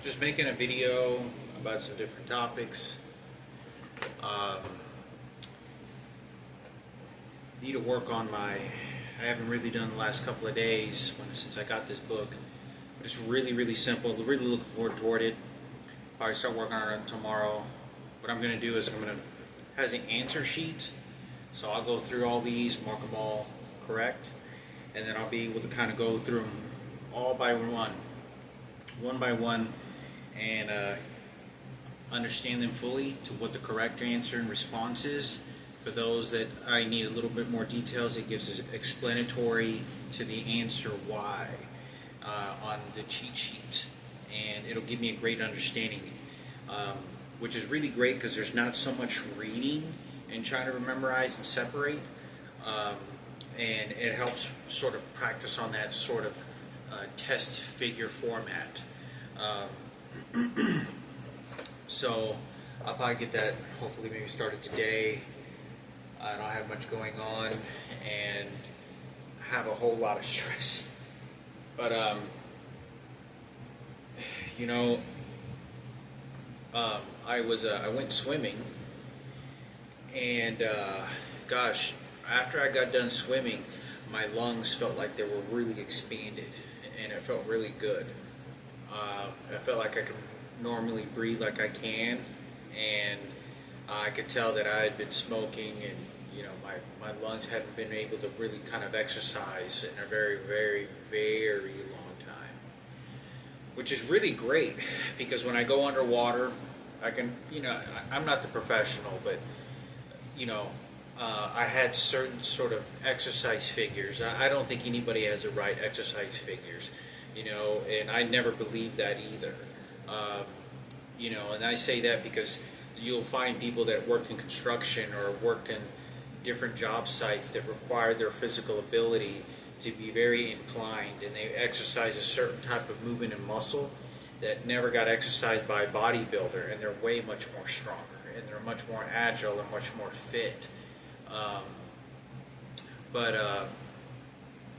Just making a video about some different topics. Um, Need to work on I haven't really done the last couple of days since I got this book. But it's really simple. Really looking forward toward it. Probably start working on it tomorrow. What I'm going to do is has an answer sheet. So I'll go through all these, mark them all correct, and then I'll be able to kind of go through them all by one by one, and understand them fully to what the correct answer and response is. For those that I need a little bit more details, it gives us explanatory to the answer why on the cheat sheet, and it'll give me a great understanding, which is really great because there's not so much reading and trying to memorize and separate, and it helps sort of practice on that sort of test figure format. So I'll probably get that hopefully maybe started today. I don't have much going on and have a whole lot of stress, but I went swimming, and gosh, after I got done swimming, my lungs felt like they were really expanded, and it felt really good. I felt like I could normally breathe like I can, and I could tell that I had been smoking, and my lungs hadn't been able to really kind of exercise in a very long time, which is really great because when I go underwater, I can, I'm not the professional, but I had certain sort of exercise figures. I don't think anybody has the right exercise figures, and I never believed that either. And I say that because you'll find people that work in construction or worked in different job sites that require their physical ability to be very inclined, and they exercise a certain type of movement and muscle that never got exercised by a bodybuilder, and they're way much more stronger, and they're much more agile and much more fit.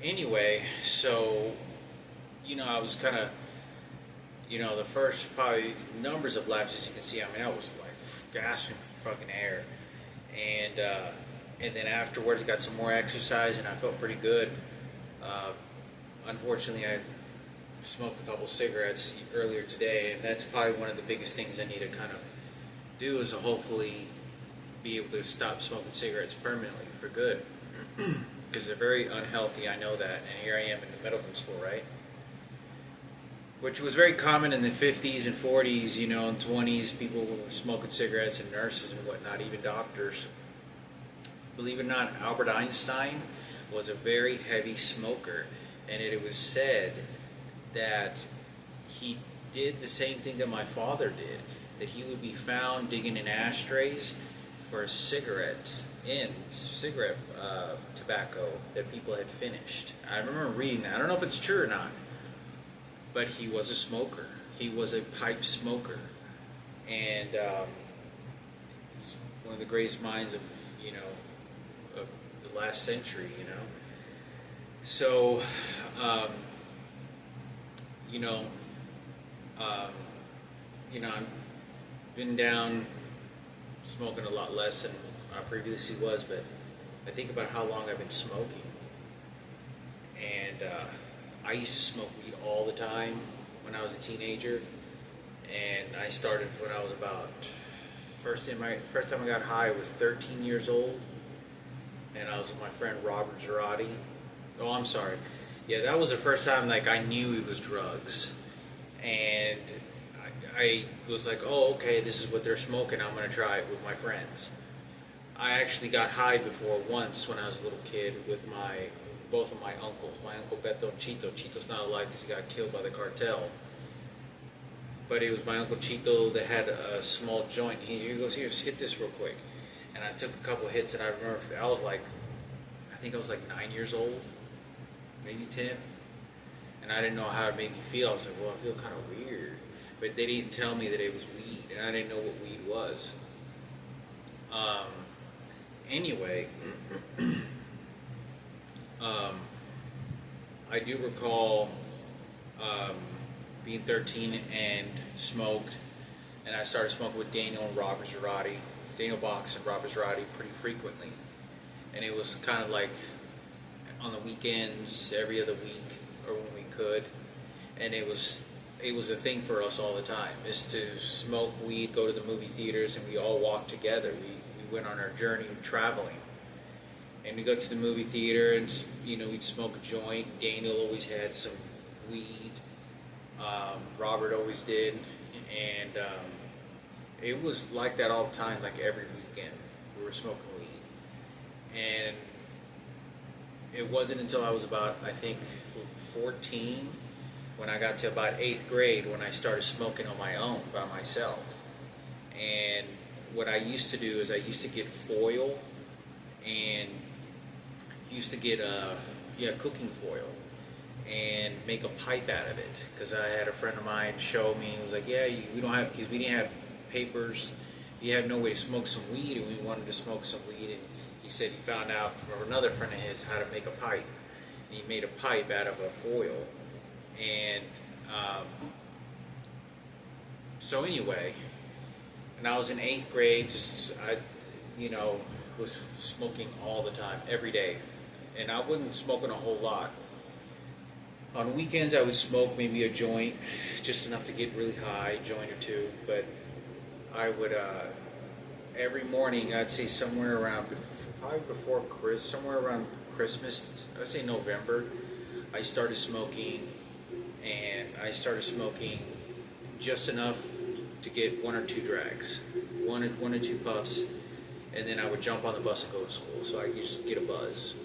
Anyway, so I was kind of the first probably numbers of laps, as you can see, I mean, I was like gasping for fucking air, and then afterwards I got some more exercise and I felt pretty good. Unfortunately, I smoked a couple cigarettes earlier today, and that's probably one of the biggest things I need to kind of do, is to hopefully be able to stop smoking cigarettes permanently for good, because they're very unhealthy, I know that, and here I am in the medical school, right? Which was very common in the 50s and 40s, and 20s, people were smoking cigarettes, and nurses and whatnot, even doctors. Believe it or not, Albert Einstein was a very heavy smoker, and it was said that he did the same thing that my father did, that he would be found digging in ashtrays for cigarette tobacco that people had finished. I remember reading that. I don't know if it's true or not, but he was a smoker. He was a pipe smoker, and he's one of the greatest minds of the last century. So, I've been down smoking a lot less than I previously was, but I think about how long I've been smoking, and I used to smoke weed all the time when I was a teenager, and I started when I was about, first time I got high was 13 years old, and I was with my friend Robert Girardi. Oh, I'm sorry. Yeah, that was the first time I knew it was drugs, and I was like, oh, okay, this is what they're smoking, I'm going to try it with my friends. I actually got high before once when I was a little kid with both of my uncles, my uncle Beto and Chito. Chito's not alive because he got killed by the cartel. But it was my uncle Chito that had a small joint. He goes, here, hit this real quick. And I took a couple of hits, and I remember I think I was 9 years old, maybe 10. And I didn't know how it made me feel. I was like, well, I feel kind of weird. But they didn't tell me that it was weed, and I didn't know what weed was. Anyway, I do recall being 13 and smoked, and I started smoking with Daniel and Robert Zarate, Daniel Box and Robert Zarate pretty frequently, and it was kind of like on the weekends, every other week, or when we could, and it was a thing for us all the time, is to smoke weed, go to the movie theaters, and we all walked together. We went on our journey traveling, and we go to the movie theater, and we'd smoke a joint. Daniel always had some weed. Robert always did, and it was like that all the time. Like every weekend, we were smoking weed, and it wasn't until I was about, I think, 14, when I got to about 8th grade, when I started smoking on my own by myself. And what I used to do is I used to get foil and used to get cooking foil and make a pipe out of it, because I had a friend of mine show me. He was like, yeah, we don't have, because we didn't have papers, you have no way to smoke some weed, and we wanted to smoke some weed. And he said he found out from another friend of his how to make a pipe, and he made a pipe out of a foil. And so anyway, and I was in 8th grade, I was smoking all the time, every day, and I wasn't smoking a whole lot. On weekends I would smoke maybe a joint, just enough to get really high, a joint or two, but I would, every morning, I'd say somewhere around, somewhere around Christmas, I'd say November, I started smoking, and I started smoking just enough to get 1 or 2 drags, one or two puffs, and then I would jump on the bus and go to school, so I could just get a buzz.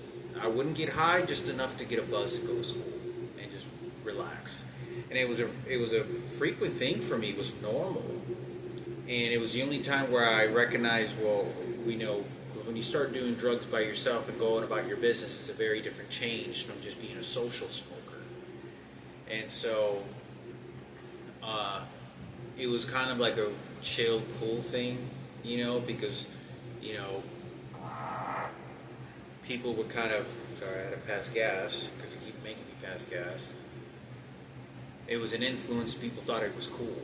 I wouldn't get high, just enough to get a buzz to go to school and just relax. And it was a frequent thing for me. It was normal, and it was the only time where I recognized, well, when you start doing drugs by yourself and going about your business, it's a very different change from just being a social smoker. And so it was kind of like a chill, cool thing, because people would kind of, sorry, I had to pass gas because they keep making me pass gas. It was an influence. People thought it was cool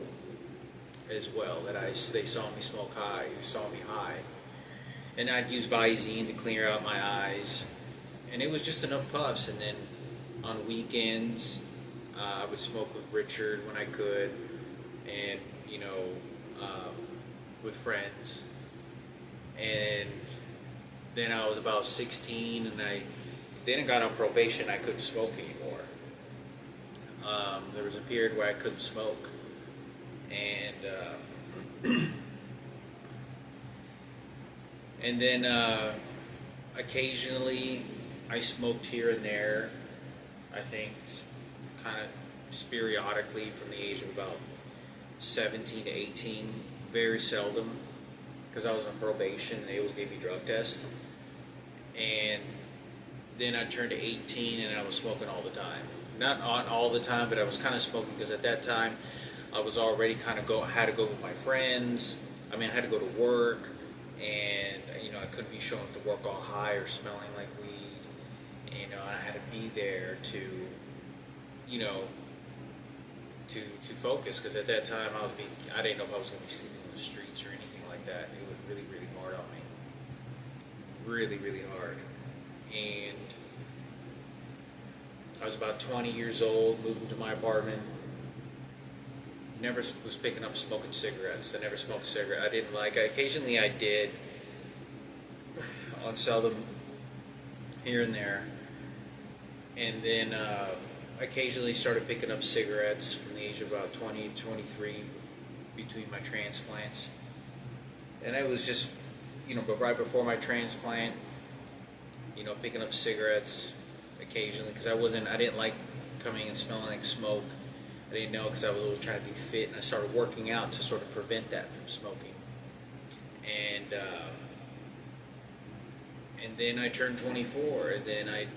as well, that they saw me smoke high, saw me high. And I'd use Visine to clear out my eyes, and it was just enough puffs. And then on weekends, I would smoke with Richard when I could, and with friends. And then I was about 16, and then I got on probation. I couldn't smoke anymore. There was a period where I couldn't smoke, and and then occasionally I smoked here and there. I think kind of periodically from the age of about 17 to 18, very seldom, because I was on probation and they always gave me drug tests. And then I turned to 18 and I was smoking all the time. Not all the time, but I was kind of smoking, because at that time I was already kind of had to go with my friends. I mean, I had to go to work, and I couldn't be showing up to work all high or smelling like weed. And I had to be there to focus, because at that time I didn't know if I was going to be sleeping on the streets or anything like that. It was really, really hard on me. Really, really hard. And I was about 20 years old, moved into my apartment. Never was picking up smoking cigarettes. I never smoked a cigarette. I didn't like it. Occasionally I did, on seldom, here and there. And then occasionally started picking up cigarettes from the age of about 20 to 23, between my transplants. And it was just, but right before my transplant, picking up cigarettes occasionally, because I didn't like coming and smelling like smoke. I didn't know, because I was always trying to be fit, and I started working out to sort of prevent that from smoking. And then I turned 24, and then I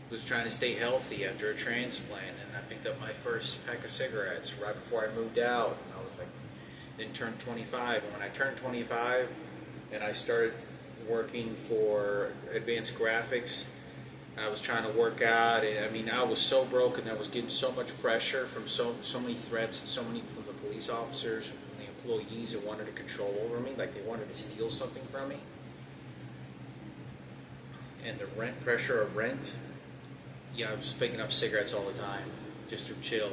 was trying to stay healthy after a transplant, and I picked up my first pack of cigarettes right before I moved out. And I was like, then turned 25, and when I turned 25, and I started working for Advanced Graphics, And I was trying to work out, and I mean, I was so broken. I was getting so much pressure from so many threats, and so many from the police officers and from the employees that wanted to control over me, like they wanted to steal something from me. And the rent pressure of rent, I was picking up cigarettes all the time just to chill.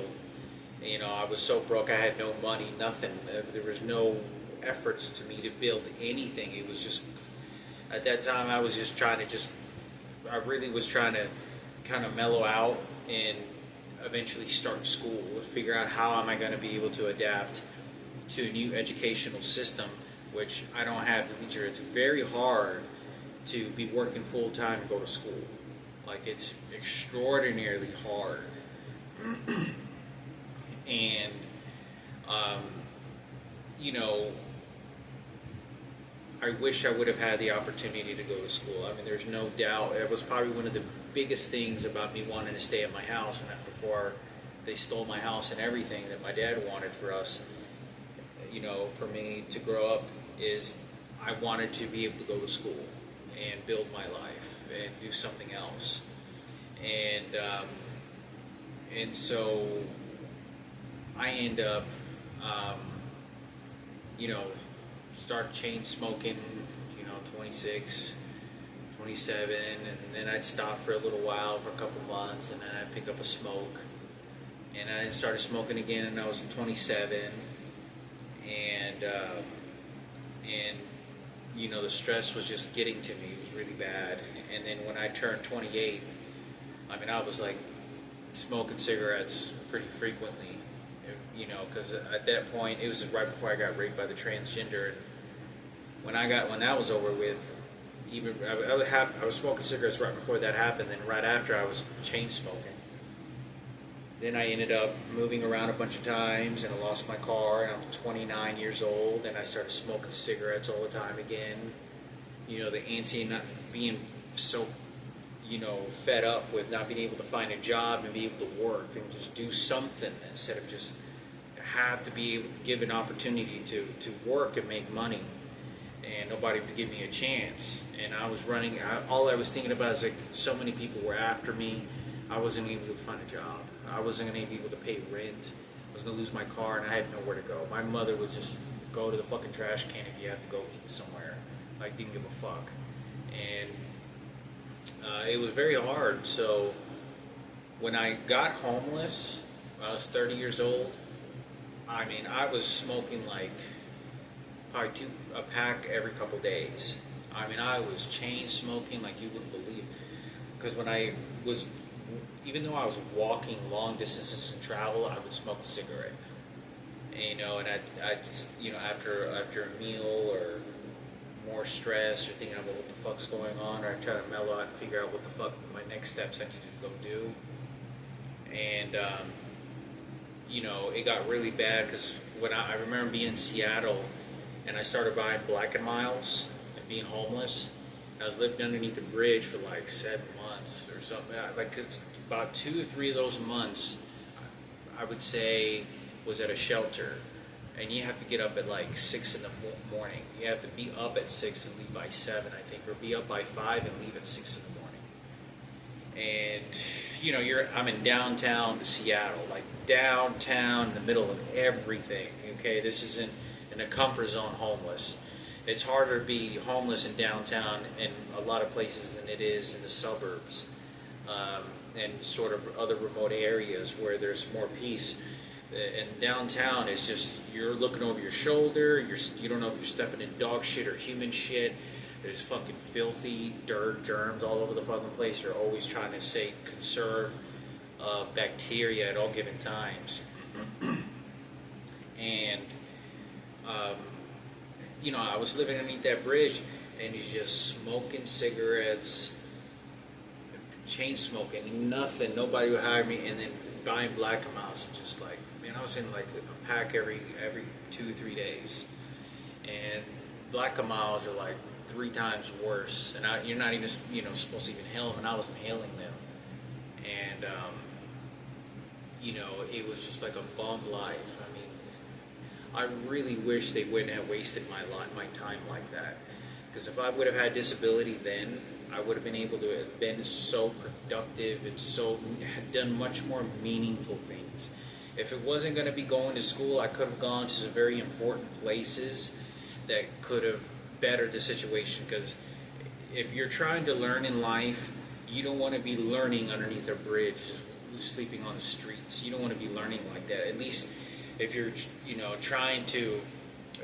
I was so broke. I had no money, nothing. There was no efforts to me to build anything. It was just, at that time, I was just trying to I really was trying to kind of mellow out and eventually start school, figure out how am I going to be able to adapt to a new educational system, which I don't have the leisure. It's very hard to be working full time and go to school. Like, it's extraordinarily hard. And, I wish I would have had the opportunity to go to school. I mean, there's no doubt. It was probably one of the biggest things about me wanting to stay at my house before they stole my house and everything that my dad wanted for us. For me to grow up is I wanted to be able to go to school and build my life and do something else. And so I end up, start chain smoking, 26, 27, and then I'd stop for a little while, for a couple months, and then I'd pick up a smoke. And I started smoking again, and I was 27, and the stress was just getting to me. It was really bad. And then when I turned 28, I mean, I was like smoking cigarettes pretty frequently, because at that point, it was just right before I got raped by the transgender. And when that was over with, I was smoking cigarettes right before that happened. Then right after, I was chain smoking. Then I ended up moving around a bunch of times, and I lost my car, and I'm 29 years old, and I started smoking cigarettes all the time again. The antsy, not being so, fed up with not being able to find a job and be able to work and just do something instead of just have to be given opportunity to work and make money. And nobody would give me a chance. And I was running, all I was thinking about is like so many people were after me. I wasn't able to find a job. I wasn't going to be able to pay rent. I was going to lose my car, and I had nowhere to go. My mother would just go to the fucking trash can if you have to go eat somewhere. I didn't give a fuck. And it was very hard. So when I got homeless, when I was 30 years old, I mean, I was smoking like probably a pack every couple days. I mean, I was chain smoking like you wouldn't believe. Because when I was, even though I was walking long distances and travel, I would smoke a cigarette. And, and I just, after a meal or more stressed or thinking about what the fuck's going on, or I try to mellow out and figure out what the fuck my next steps I needed to go do. And, it got really bad because when I remember being in Seattle and I started buying Black and Miles and being homeless. I was living underneath a bridge for like 7 months or something. Like, it's about 2 or 3 of those months, I would say, was at a shelter. And you have to get up at like 6 in the morning. You have to be up at 6 and leave by 7, I think, or be up by 5 and leave at 6 in the morning. And I'm in downtown Seattle, like downtown, in the middle of everything. Okay, this isn't in a comfort zone homeless. It's harder to be homeless in downtown in a lot of places than it is in the suburbs and sort of other remote areas where there's more peace. And downtown is just, you're looking over your shoulder, you don't know if you're stepping in dog shit or human shit. There's fucking filthy dirt, germs all over the fucking place. You're always trying to conserve bacteria at all given times. And I was living underneath that bridge, and you're just smoking cigarettes, chain smoking, nothing. Nobody would hire me, and then buying Black and Miles. Just like, man, I was in like a pack every 2 or 3 days, and Black and Miles are like 3 times worse. And you're not even supposed to even inhale them, and I was inhaling them, and it was just like a bum life. I mean, I really wish they wouldn't have wasted my time like that. Because if I would have had disability then, I would have been able to have been so productive and so had done much more meaningful things. If it wasn't going to be going to school, I could have gone to some very important places that could have bettered the situation. Because if you're trying to learn in life, you don't want to be learning underneath a bridge, sleeping on the streets. You don't want to be learning like that. At least if you're, trying to.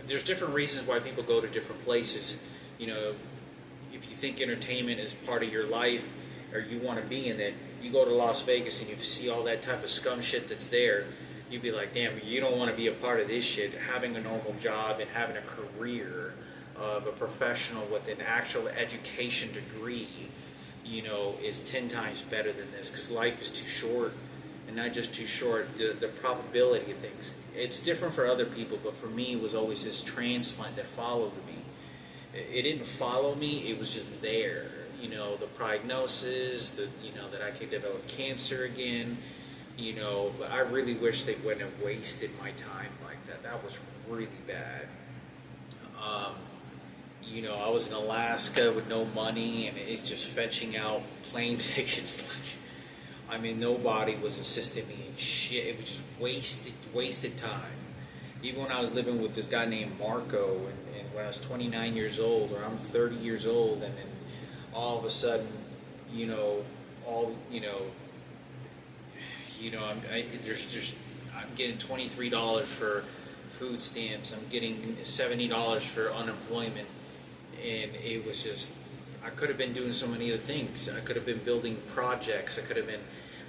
There's different reasons why people go to different places. If you think entertainment is part of your life, or you want to be in it, you go to Las Vegas and you see all that type of scum shit that's there. You'd be like, damn, you don't want to be a part of this shit. Having a normal job and having a career of a professional with an actual education degree, is 10 times better than this, because life is too short. And not just too short, the probability of things. It's different for other people, but for me, it was always this transplant that followed me. It didn't follow me, it was just there. The prognosis, that I could develop cancer again. But I really wish they wouldn't have wasted my time like that. That was really bad. I was in Alaska with no money, and it's just fetching out plane tickets. Nobody was assisting me in shit. It was just wasted time. Even when I was living with this guy named Marco, and when I was 29 years old, or I'm 30 years old, and then all of a sudden, I'm getting $23 for food stamps. I'm getting $70 for unemployment, and it was just, I could have been doing so many other things. I could have been building projects.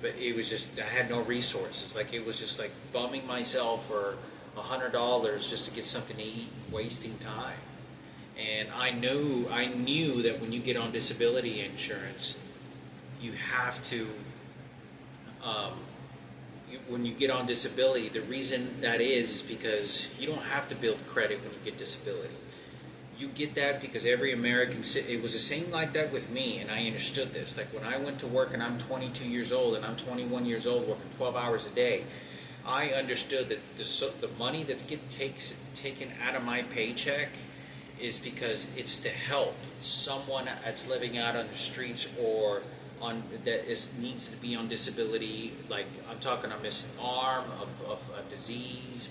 But it was just, I had no resources. It was just like bumming myself for $100 just to get something to eat, wasting time. And I knew that when you get on disability insurance, you have to, when you get on disability, the reason that is because you don't have to build credit when you get disability. You get that because every American, it was the same like that with me, and I understood this. Like when I went to work and I'm 22 years old and I'm 21 years old working 12 hours a day, I understood that the money that's taken out of my paycheck is because it's to help someone that's living out on the streets or needs to be on disability. Like I'm talking a missing arm, a disease,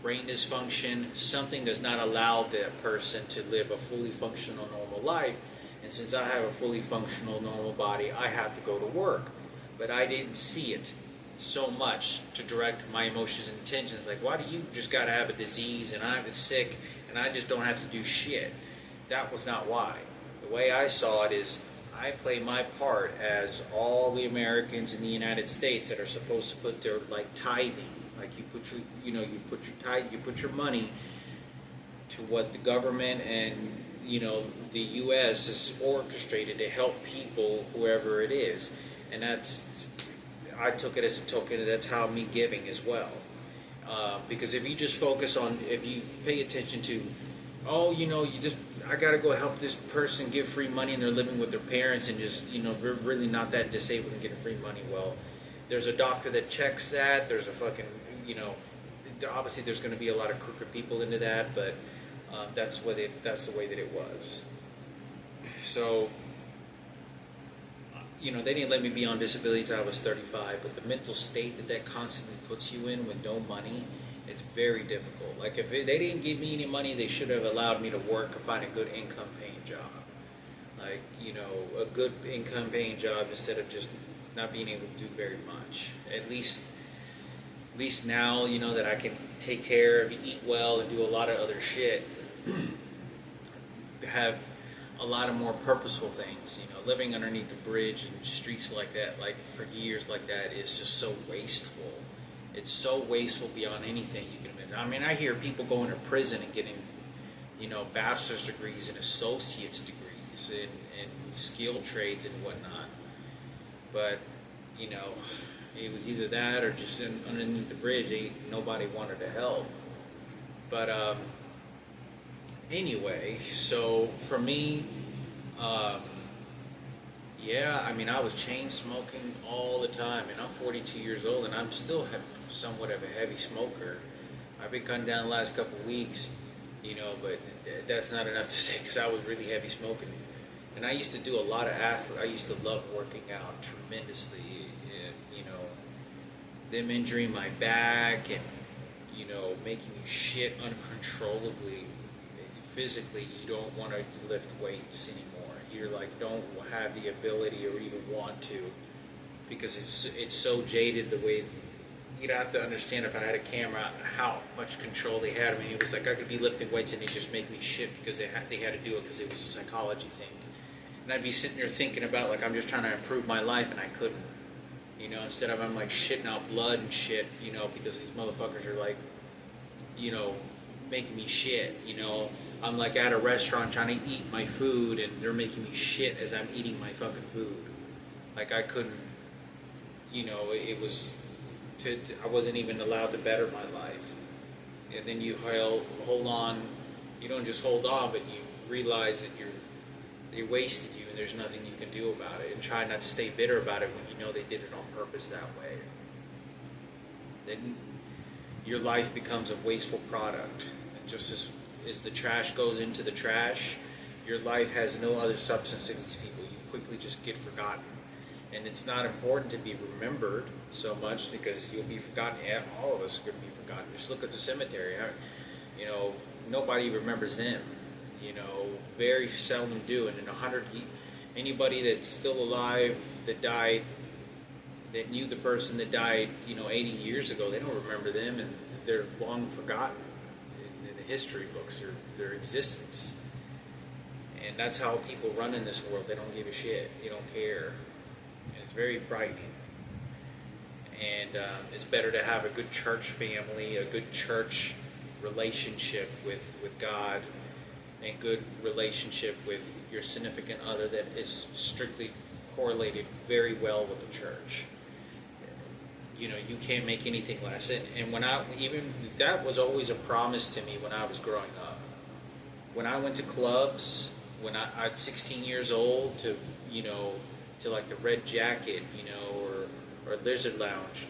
brain dysfunction, something does not allow that person to live a fully functional normal life. And since I have a fully functional normal body, I have to go to work. But I didn't see it so much to direct my emotions and intentions. Like, why do you just got to have a disease and I'm sick and I just don't have to do shit? That was not why. The way I saw it is I play my part as all the Americans in the United States that are supposed to put their tithing. Like you put your money to what the government and the U.S. is orchestrated to help people, whoever it is, and I took it as a token. That's how me giving as well, because if you just focus on, if you pay attention to, I gotta go help this person give free money and they're living with their parents and just they're really not that disabled and getting free money. Well, there's a doctor that checks that. There's a fucking obviously there's going to be a lot of crooked people into that, but that's the way that it was. So they didn't let me be on disability until I was 35, but the mental state that constantly puts you in with no money, it's very difficult. Like if they didn't give me any money, they should have allowed me to work or find a good income paying job. Like a good income paying job instead of just not being able to do very much. At least now, that I can take care of, eat well, and do a lot of other shit. Have a lot of more purposeful things. Living underneath the bridge and streets like that, like for years like that, is just so wasteful. It's so wasteful beyond anything you can imagine. I hear people going to prison and getting, bachelor's degrees and associate's degrees and skill trades and whatnot. But, it was either that or just underneath the bridge. Nobody wanted to help. But anyway, so for me, I was chain smoking all the time, and I'm 42 years old, and I'm still somewhat of a heavy smoker. I've been cutting down the last couple of weeks, but that's not enough to say because I was really heavy smoking, And I used to do a lot of I used to love working out tremendously. You know, them injuring my back and making you shit uncontrollably. Physically, you don't want to lift weights anymore. You're like don't have the ability or even want to, because it's so jaded the way. You'd have to understand, if I had a camera, how much control they had. I mean, it was like I could be lifting weights and they just make me shit because they had to do it because it was a psychology thing. And I'd be sitting there thinking about, like, I'm just trying to improve my life, and I couldn't. Instead of I'm like shitting out blood and shit, because these motherfuckers are like, making me shit. I'm like at a restaurant trying to eat my food, and they're making me shit as I'm eating my fucking food. Like I couldn't, it was, I wasn't even allowed to better my life. And then you hold on. You don't just hold on, but you realize that they wasted you, and there's nothing you can do about it. And try not to stay bitter about it when you know they did it on purpose that way. Then your life becomes a wasteful product. And just as the trash goes into the trash, your life has no other substance to these people. You quickly just get forgotten. And it's not important to be remembered so much, because you'll be forgotten. Yeah, all of us are going to be forgotten. Just look at the cemetery. Nobody remembers them. Very seldom do. And in 100, anybody that's still alive that died, that knew the person that died, 80 years ago, they don't remember them, and they're long forgotten in the history books, their existence. And that's how people run in this world. They don't give a shit. They don't care. And it's very frightening. And it's better to have a good church family, a good church relationship with God, and good relationship with your significant other that is strictly correlated very well with the church. You can't make anything less. And when that was always a promise to me when I was growing up. When I went to clubs, when I was 16 years old, to like the Red Jacket, or Lizard Lounge,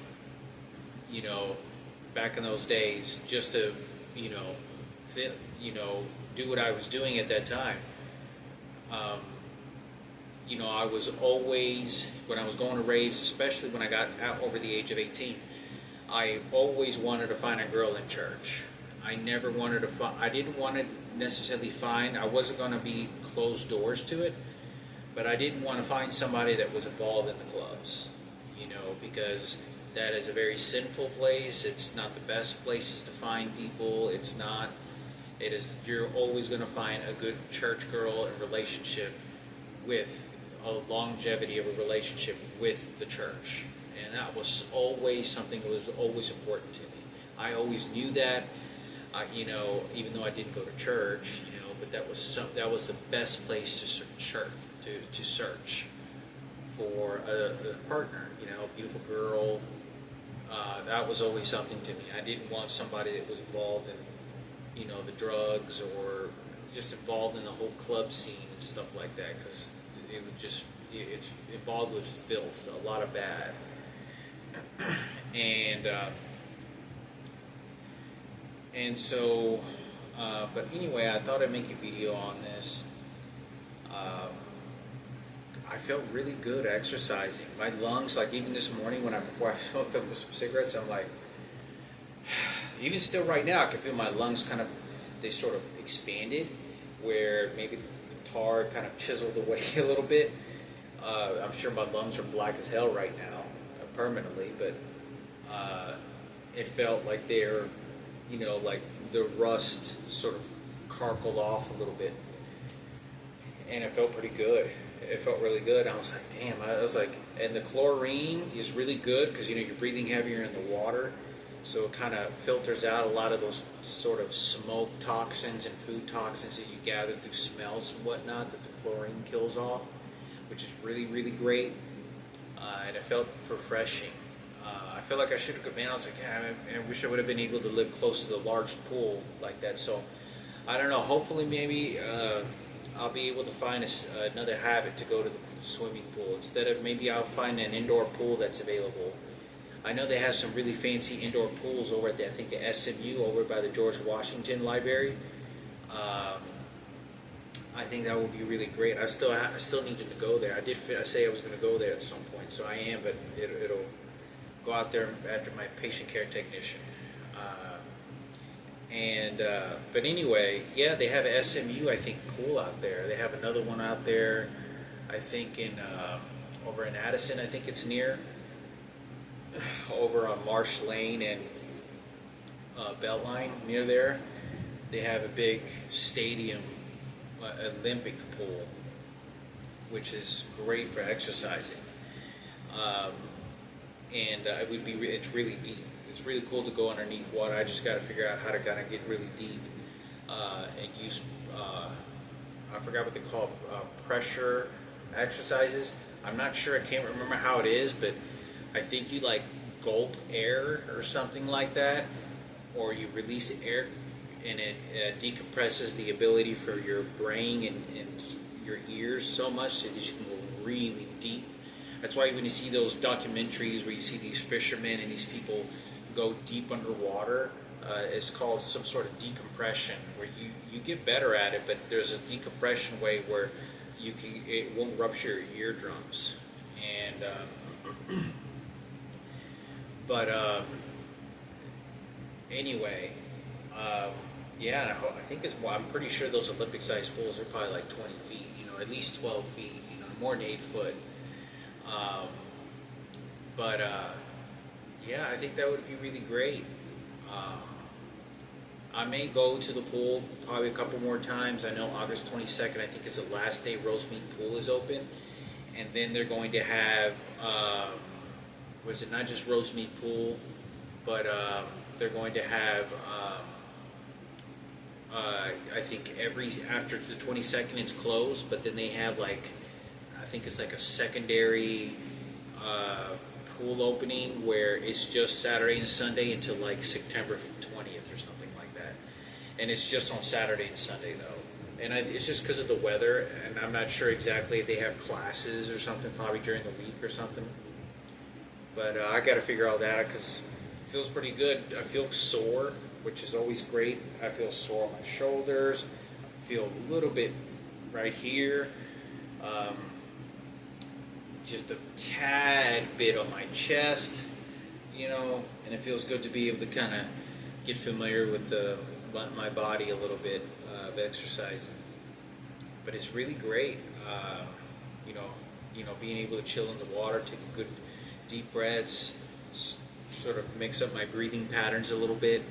back in those days, just to, do what I was doing at that time. I was always, when I was going to raves, especially when I got out over the age of 18, I always wanted to find a girl in church. I never wanted to find, I didn't want to necessarily find, I wasn't going to be closed doors to it, but I didn't want to find somebody that was involved in the clubs, because that is a very sinful place. It's not the best places to find people. You're always going to find a good church girl in relationship with a longevity of a relationship with the church. And that was always something that was always important to me. I always knew that, even though I didn't go to church, but that was the best place to search for a partner, a beautiful girl. That was always something to me. I didn't want somebody that was involved in, the drugs, or just involved in the whole club scene and stuff like that, because it's involved with filth, a lot of bad. So, but anyway, I thought I'd make a video on this. I felt really good exercising. My lungs, like even this morning before I smoked up some cigarettes, I'm like, even still right now, I can feel my lungs they sort of expanded, where maybe the tar kind of chiseled away a little bit. I'm sure my lungs are black as hell right now, permanently, but it felt like they're, like the rust sort of carkled off a little bit. And it felt pretty good. It felt really good. I was like, damn. I was like, and the chlorine is really good because, you're breathing heavier in the water. So it kind of filters out a lot of those sort of smoke toxins and food toxins that you gather through smells and whatnot that the chlorine kills off, which is really, really great. And it felt refreshing. I feel like I should have, man, I was like, yeah, I wish I would have been able to live close to the large pool like that. So, I don't know, hopefully maybe I'll be able to find another habit to go to the swimming pool. Instead of, maybe I'll find an indoor pool that's available. I know they have some really fancy indoor pools over at SMU, over by the George Washington Library. I think that would be really great. I still needed to go there. I say I was going to go there at some point, so I am, but it'll go out there after my patient care technician. But anyway, yeah, they have a SMU, I think, pool out there. They have another one out there, I think in over in Addison. I think it's near over on Marsh Lane and Beltline near there. They have a big stadium, Olympic pool, which is great for exercising. It would be it's really deep. It's really cool to go underneath water. I just got to figure out how to kind of get really deep and use. I forgot what they call pressure exercises. I'm not sure. I can't remember how it is, but I think you like gulp air or something like that, or you release air, and it decompresses the ability for your brain and your ears so much that you can go really deep. That's why when you see those documentaries where you see these fishermen and these people go deep underwater, it's called some sort of decompression, where you get better at it, but there's a decompression way where it won't rupture your eardrums. And anyway, yeah, I think I'm pretty sure those Olympic-sized pools are probably like 20 feet, at least 12 feet, more than 8 foot. Yeah, I think that would be really great. I may go to the pool probably a couple more times. I know August 22nd, I think, is the last day Rosemead Pool is open. And then they're going to have, was it not just Rosemead Pool, but they're going to have, I think after the 22nd it's closed, but then they have I think it's like a secondary pool opening where it's just Saturday and Sunday until like September 20th or something like that. And it's just on Saturday and Sunday though. And it's just because of the weather, and I'm not sure exactly if they have classes or something, probably during the week or something. But I got to figure all that out because it feels pretty good. I feel sore, which is always great. I feel sore on my shoulders. I feel a little bit right here. Just a tad bit on my chest, and it feels good to be able to kind of get familiar with my body a little bit of exercising. But it's really great, being able to chill in the water, take a good deep breaths, sort of mix up my breathing patterns a little bit,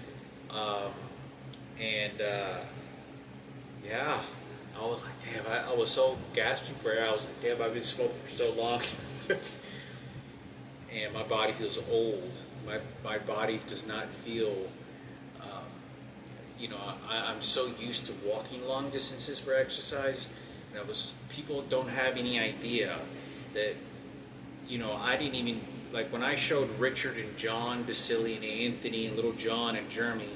yeah. I was like, damn, I was so gasping for air. I was like, damn, I've been smoking for so long. And my body feels old. My body does not feel, I'm so used to walking long distances for exercise. And people don't have any idea that, I didn't even, when I showed Richard and John Basili and Anthony and little John and Jeremy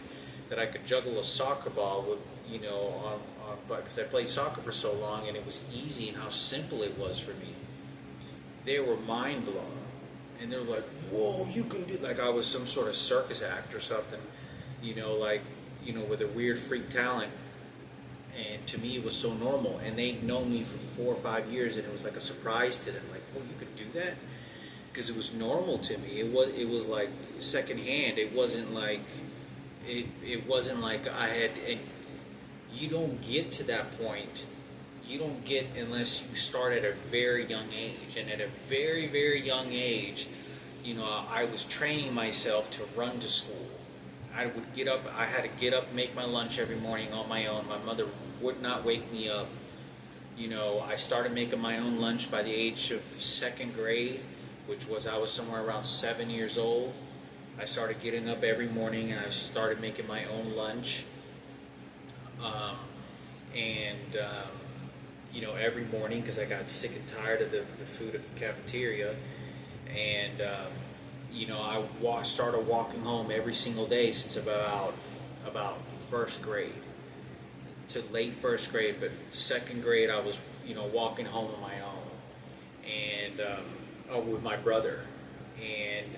that I could juggle a soccer ball with, because I played soccer for so long and it was easy and how simple it was for me. They were mind blown, and they were like, "Whoa, you can do!" Like I was some sort of circus act or something, with a weird freak talent. And to me, it was so normal. And they'd known me for 4 or 5 years, and it was like a surprise to them. Like, "Oh, you could do that?" Because it was normal to me. It was like secondhand. It wasn't like I had. You don't get to that point. You don't get unless you start at a very young age. And at a very, very young age, I was training myself to run to school. I would get up. I had to get up and make my lunch every morning on my own. My mother would not wake me up. I started making my own lunch by the age of 2nd grade, which was I was somewhere around 7 years old. I started getting up every morning and I started making my own lunch. Every morning, because I got sick and tired of the food at the cafeteria, and I started walking home every single day since about 1st grade to late 1st grade. But 2nd grade, I was walking home on my own, and with my brother, and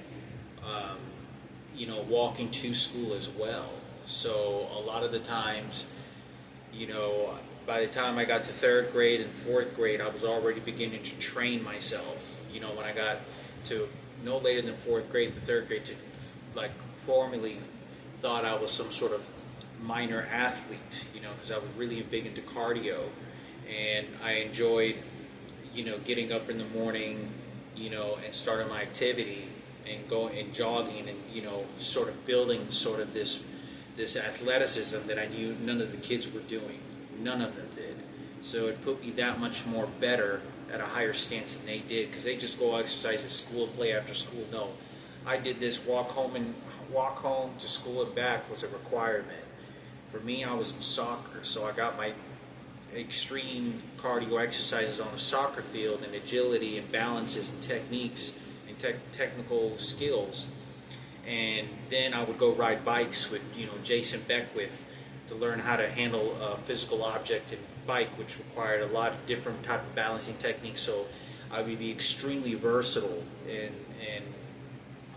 walking to school as well. So a lot of the times, by the time I got to 3rd grade and 4th grade, I was already beginning to train myself. You know, when I got to no later than 4th grade to 3rd grade, to like formally thought I was some sort of minor athlete, you know, because I was really big into cardio, and I enjoyed, you know, getting up in the morning, you know, and starting my activity and going and jogging and, you know, sort of building sort of this athleticism that I knew none of the kids were doing. None of them did. So it put me that much more better at a higher stance than they did, because they just go exercise at school, play after school. No, I did this walk home to school and back was a requirement. For me, I was in soccer, so I got my extreme cardio exercises on the soccer field, and agility and balances and techniques and technical skills. And then I would go ride bikes with, you know, Jason Beckwith to learn how to handle a physical object and bike, which required a lot of different type of balancing techniques. So I would be extremely versatile in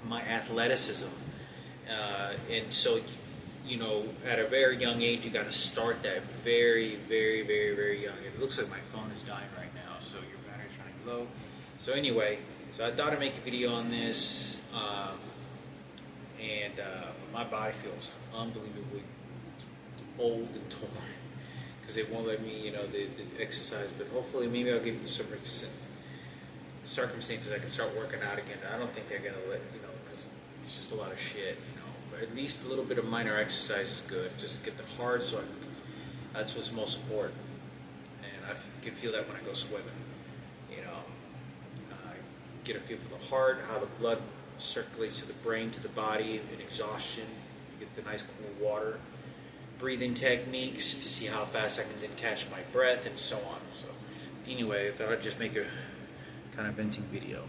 my athleticism. And so, you know, at a very young age, you got to start that very, very, very, very young. It looks like my phone is dying right now, so your battery's running low. So anyway, so I thought I'd make a video on this, and my body feels unbelievably old and torn because it won't let me, you know, the exercise. But hopefully, maybe I'll give you some circumstances I can start working out again. I don't think they're gonna let, you know, because it's just a lot of shit, you know. But at least a little bit of minor exercise is good. Just get the heart, so that's what's most important. And I can feel that when I go swimming. You know, I get a feel for the heart, how the blood circulates to the brain, to the body, and exhaustion. You get the nice cool water. Breathing techniques to see how fast I can then catch my breath, and so on. So anyway, I thought I'd just make a kind of venting video.